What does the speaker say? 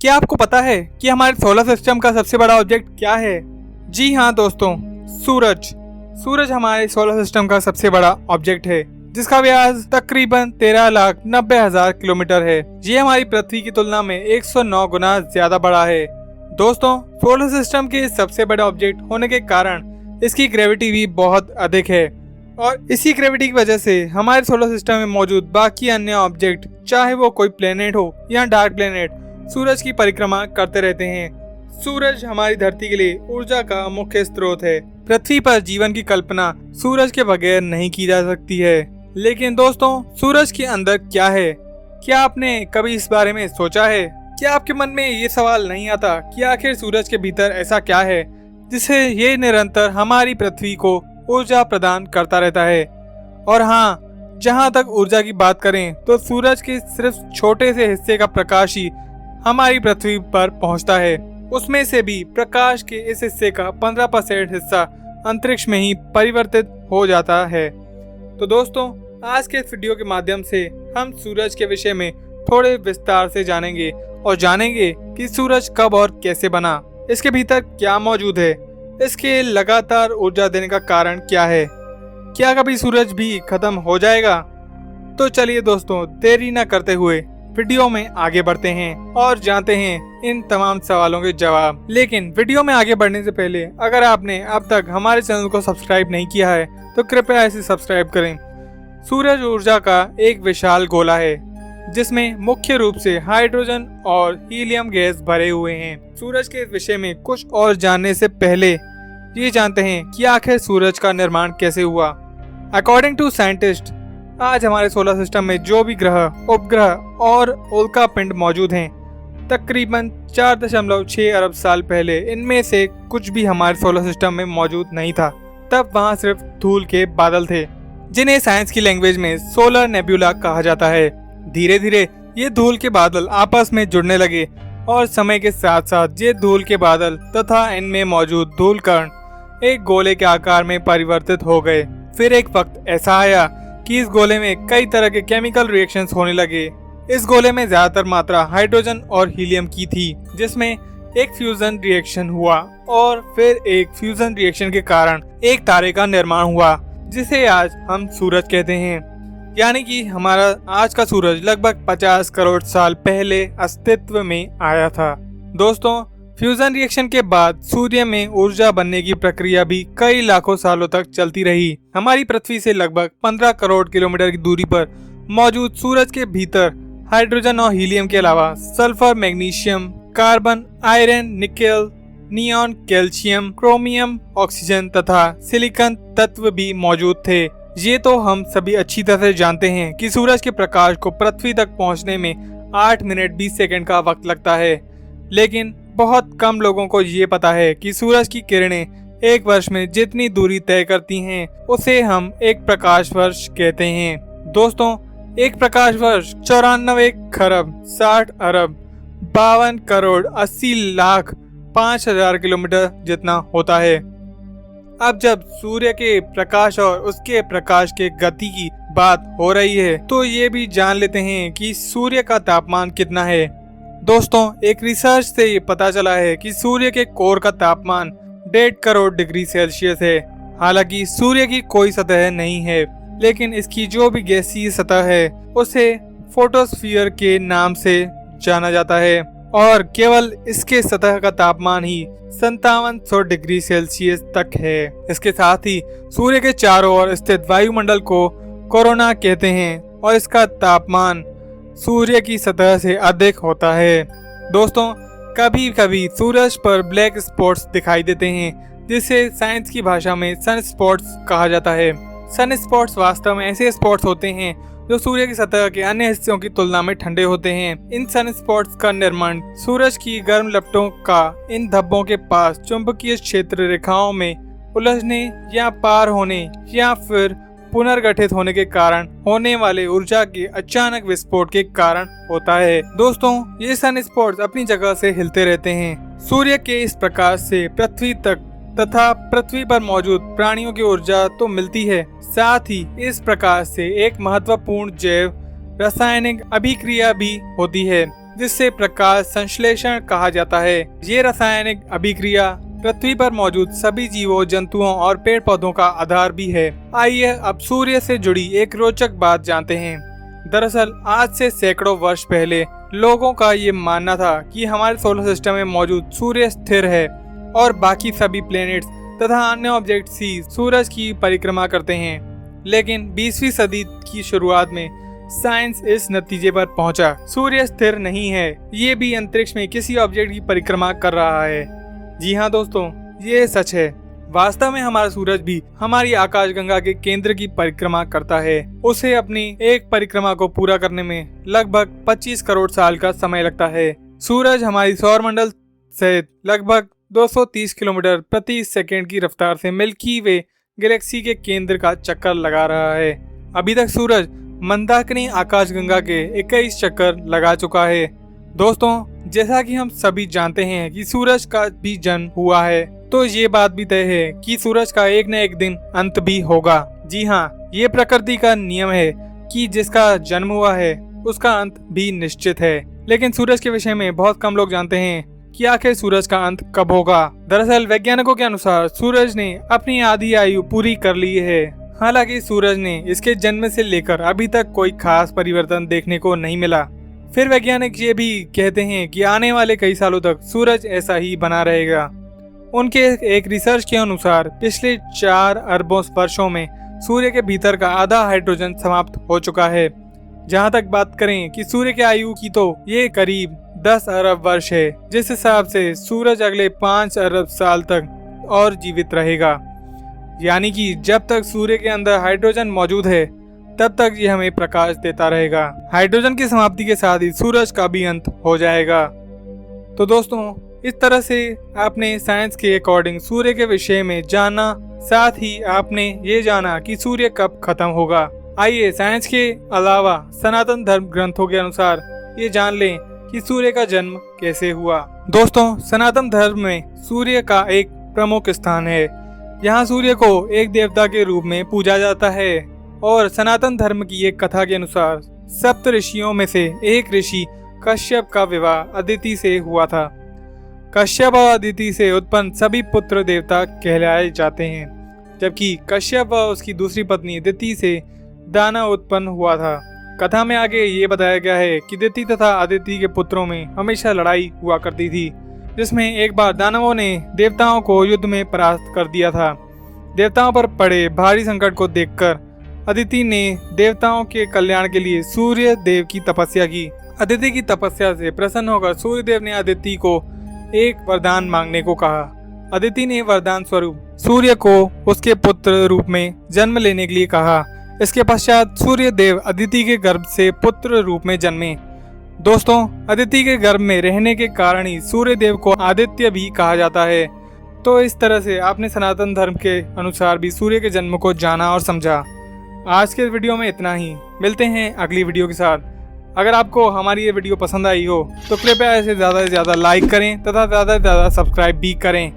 क्या आपको पता है कि हमारे सोलर सिस्टम का सबसे बड़ा ऑब्जेक्ट क्या है? जी हाँ दोस्तों, सूरज। सूरज हमारे सोलर सिस्टम का सबसे बड़ा ऑब्जेक्ट है, जिसका व्यास तकरीबन 13,90,000 किलोमीटर है। ये हमारी पृथ्वी की तुलना में 109 गुना ज्यादा बड़ा है। दोस्तों, सोलर सिस्टम के सबसे बड़े ऑब्जेक्ट होने के कारण इसकी ग्रेविटी भी बहुत अधिक है, और इसी ग्रेविटी की वजह से हमारे सोलर सिस्टम में मौजूद बाकी अन्य ऑब्जेक्ट, चाहे वो कोई प्लेनेट हो या डार्क प्लेनेट, सूरज की परिक्रमा करते रहते हैं। सूरज हमारी धरती के लिए ऊर्जा का मुख्य स्रोत है। पृथ्वी पर जीवन की कल्पना सूरज के बगैर नहीं की जा सकती है। लेकिन दोस्तों, सूरज के अंदर क्या है? क्या आपने कभी इस बारे में सोचा है? क्या आपके मन में ये सवाल नहीं आता कि आखिर सूरज के भीतर ऐसा क्या है जिसे ये निरंतर हमारी पृथ्वी को ऊर्जा प्रदान करता रहता है? और हाँ, जहाँ तक ऊर्जा की बात करें तो सूरज के सिर्फ छोटे से हिस्से का प्रकाश ही हमारी पृथ्वी पर पहुँचता है। उसमें से भी प्रकाश के इस हिस्से का 15% हिस्सा अंतरिक्ष में ही परिवर्तित हो जाता है। तो दोस्तों, आज के इस वीडियो के माध्यम से हम सूरज के विषय में थोड़े विस्तार से जानेंगे और जानेंगे कि सूरज कब और कैसे बना, इसके भीतर क्या मौजूद है, इसके लगातार ऊर्जा देने का कारण क्या है, क्या कभी सूरज भी खत्म हो जाएगा? तो चलिए दोस्तों, देरी न करते हुए वीडियो में आगे बढ़ते हैं और जानते हैं इन तमाम सवालों के जवाब। लेकिन वीडियो में आगे बढ़ने से पहले अगर आपने अब तक हमारे चैनल को सब्सक्राइब नहीं किया है तो कृपया इसे सब्सक्राइब करें। सूरज ऊर्जा का एक विशाल गोला है जिसमें मुख्य रूप से हाइड्रोजन और हीलियम गैस भरे हुए हैं। सूरज के इस विषय में कुछ और जानने से पहले ये जानते हैं कि आखिर सूरज का निर्माण कैसे हुआ। अकॉर्डिंग टू साइंटिस्ट, आज हमारे सोलर सिस्टम में जो भी ग्रह, उपग्रह और उल्का पिंड मौजूद हैं, तकरीबन 4.6 अरब साल पहले इनमें से कुछ भी हमारे सोलर सिस्टम में मौजूद नहीं था। तब वहाँ सिर्फ धूल के बादल थे, जिन्हें साइंस की लैंग्वेज में सोलर नेब्यूला कहा जाता है। धीरे धीरे ये धूल के बादल आपस में जुड़ने लगे और समय के साथ साथ ये धूल के बादल तथा इनमें मौजूद धूल कण एक गोले के आकार में परिवर्तित हो गए। फिर एक वक्त ऐसा आया कि इस गोले में कई तरह के केमिकल रिएक्शंस होने लगे। इस गोले में ज्यादातर मात्रा हाइड्रोजन और हीलियम की थी, जिसमें एक फ्यूजन रिएक्शन हुआ और फिर एक फ्यूजन रिएक्शन के कारण एक तारे का निर्माण हुआ, जिसे आज हम सूरज कहते हैं। यानी कि हमारा आज का सूरज लगभग 50 करोड़ साल पहले अस्तित्व में आया था। दोस्तों, फ्यूजन रिएक्शन के बाद सूर्य में ऊर्जा बनने की प्रक्रिया भी कई लाखों सालों तक चलती रही। हमारी पृथ्वी से लगभग 15 करोड़ किलोमीटर की दूरी पर मौजूद सूरज के भीतर हाइड्रोजन और हीलियम के अलावा sulphur, magnesium, carbon, iron, nickel, neon, calcium, chromium, oxygen तथा सिलिकॉन तत्व भी मौजूद थे। ये तो हम सभी अच्छी तरह से जानते हैं कि सूरज के प्रकाश को पृथ्वी तक पहुंचने में 8 मिनट 20 सेकंड का वक्त लगता है। लेकिन बहुत कम लोगों को ये पता है कि सूरज की किरणें एक वर्ष में जितनी दूरी तय करती हैं, उसे हम एक प्रकाश वर्ष कहते हैं। दोस्तों, एक प्रकाश वर्ष 94 खरब 60 अरब 52 करोड़ 80 लाख 5000 किलोमीटर जितना होता है। अब जब सूर्य के प्रकाश और उसके प्रकाश के गति की बात हो रही है, तो ये भी जान लेते हैं कि सूर्य का तापमान कितना है। दोस्तों, एक रिसर्च से ये पता चला है कि सूर्य के कोर का तापमान 1.5 करोड़ डिग्री सेल्सियस है। हालांकि सूर्य की कोई सतह नहीं है, लेकिन इसकी जो भी गैसीय सतह है उसे फोटोस्फीयर के नाम से जाना जाता है, और केवल इसके सतह का तापमान ही 5700 डिग्री सेल्सियस तक है। इसके साथ ही सूर्य के चारों ओर स्थित वायुमंडल को कोरोना कहते हैं और इसका तापमान सूर्य की सतह से अधिक होता है। दोस्तों, कभी कभी सूरज पर ब्लैक स्पॉट्स दिखाई देते हैं, जिसे साइंस की भाषा में सन स्पॉट्स कहा जाता है। सन स्पॉट्स वास्तव में ऐसे स्पॉट्स होते हैं जो सूर्य की सतह के अन्य हिस्सों की तुलना में ठंडे होते हैं। इन सन स्पॉट्स का निर्माण सूरज की गर्म लपटों का इन धब्बों के पास चुंबकीय क्षेत्र रेखाओं में उलझने या पार होने या फिर पुनर्गठित होने के कारण होने वाले ऊर्जा के अचानक विस्फोट के कारण होता है। दोस्तों, ये सन स्पॉट्स अपनी जगह से हिलते रहते हैं। सूर्य के इस प्रकाश से पृथ्वी तक तथा पृथ्वी पर मौजूद प्राणियों की ऊर्जा तो मिलती है, साथ ही इस प्रकाश से एक महत्वपूर्ण जैव रासायनिक अभिक्रिया भी होती है, जिससे प्रकाश संश्लेषण कहा जाता है। ये रासायनिक अभिक्रिया पृथ्वी पर मौजूद सभी जीवों, जंतुओं और पेड़ पौधों का आधार भी है। आइए अब सूर्य से जुड़ी एक रोचक बात जानते हैं। दरअसल आज से सैकड़ों वर्ष पहले लोगों का ये मानना था कि हमारे सोलर सिस्टम में मौजूद सूर्य स्थिर है और बाकी सभी प्लैनेट्स तथा अन्य ऑब्जेक्ट्स ही सूरज की परिक्रमा करते हैं। लेकिन 20वीं सदी की शुरुआत में साइंस इस नतीजे पर पहुंचा, सूर्य स्थिर नहीं है, ये भी अंतरिक्ष में किसी ऑब्जेक्ट की परिक्रमा कर रहा है। जी हाँ दोस्तों, ये सच है। वास्तव में हमारा सूरज भी हमारी आकाशगंगा के केंद्र की परिक्रमा करता है। उसे अपनी एक परिक्रमा को पूरा करने में लगभग 25 करोड़ साल का समय लगता है। सूरज हमारी सौरमंडल से लगभग 230 किलोमीटर प्रति सेकंड की रफ्तार से मिल्की वे गैलेक्सी के केंद्र का चक्कर लगा रहा है। अभी तक सूरज मंदाकिनी आकाशगंगा के 21 चक्कर लगा चुका है। दोस्तों, जैसा कि हम सभी जानते हैं कि सूरज का भी जन्म हुआ है, तो ये बात भी तय है कि सूरज का एक न एक दिन अंत भी होगा। जी हाँ, ये प्रकृति का नियम है कि जिसका जन्म हुआ है उसका अंत भी निश्चित है। लेकिन सूरज के विषय में बहुत कम लोग जानते हैं कि आखिर सूरज का अंत कब होगा। दरअसल वैज्ञानिकों के अनुसार सूरज ने अपनी आधी आयु पूरी कर ली है। हालांकि सूरज ने इसके जन्म से लेकर अभी तक कोई खास परिवर्तन देखने को नहीं मिला। फिर वैज्ञानिक ये भी कहते हैं कि आने वाले कई सालों तक सूरज ऐसा ही बना रहेगा। उनके एक रिसर्च के अनुसार पिछले 4 अरबों वर्षों में सूर्य के भीतर का आधा हाइड्रोजन समाप्त हो चुका है। जहां तक बात करें कि सूर्य की आयु की, तो ये करीब 10 अरब वर्ष है, जिस हिसाब से सूरज अगले 5 अरब साल तक और जीवित रहेगा। यानी कि जब तक सूर्य के अंदर हाइड्रोजन मौजूद है तब तक ये हमें प्रकाश देता रहेगा। हाइड्रोजन की समाप्ति के साथ ही सूरज का भी अंत हो जाएगा। तो दोस्तों, इस तरह से आपने साइंस के अकॉर्डिंग सूर्य के विषय में जाना, साथ ही आपने ये जाना कि सूर्य कब खत्म होगा। आइए साइंस के अलावा सनातन धर्म ग्रंथों के अनुसार ये जान लें कि सूर्य का जन्म कैसे हुआ। दोस्तों, सनातन धर्म में सूर्य का एक प्रमुख स्थान है। यहाँ सूर्य को एक देवता के रूप में पूजा जाता है और सनातन धर्म की एक कथा के अनुसार 7 ऋषियों में से एक ऋषि कश्यप का विवाह अदिति से हुआ था। कश्यप और अदिति से उत्पन्न सभी पुत्र देवता कहलाए जाते हैं, जबकि कश्यप व उसकी दूसरी पत्नी दिति से दानव उत्पन्न हुआ था। कथा में आगे ये बताया गया है कि दिति तथा अदिति के पुत्रों में हमेशा लड़ाई हुआ करती थी, जिसमें एक बार दानवों ने देवताओं को युद्ध में परास्त कर दिया था। देवताओं पर पड़े भारी संकट को देखकर अदिति ने देवताओं के कल्याण के लिए सूर्य देव की तपस्या की। अदिति की तपस्या से प्रसन्न होकर सूर्य देव ने अदिति को एक वरदान मांगने को कहा। अदिति ने वरदान स्वरूप सूर्य को उसके पुत्र रूप में जन्म लेने के लिए कहा। इसके पश्चात सूर्य देव अदिति के गर्भ से पुत्र रूप में जन्मे। दोस्तों, अदिति के गर्भ में रहने के कारण ही सूर्य देव को आदित्य भी कहा जाता है। तो इस तरह से आपने सनातन धर्म के अनुसार भी सूर्य के जन्म को जाना और समझा। आज के वीडियो में इतना ही। मिलते हैं अगली वीडियो के साथ। अगर आपको हमारी ये वीडियो पसंद आई हो तो कृपया इसे ज़्यादा से ज़्यादा लाइक करें तथा ज़्यादा से ज़्यादा सब्सक्राइब भी करें।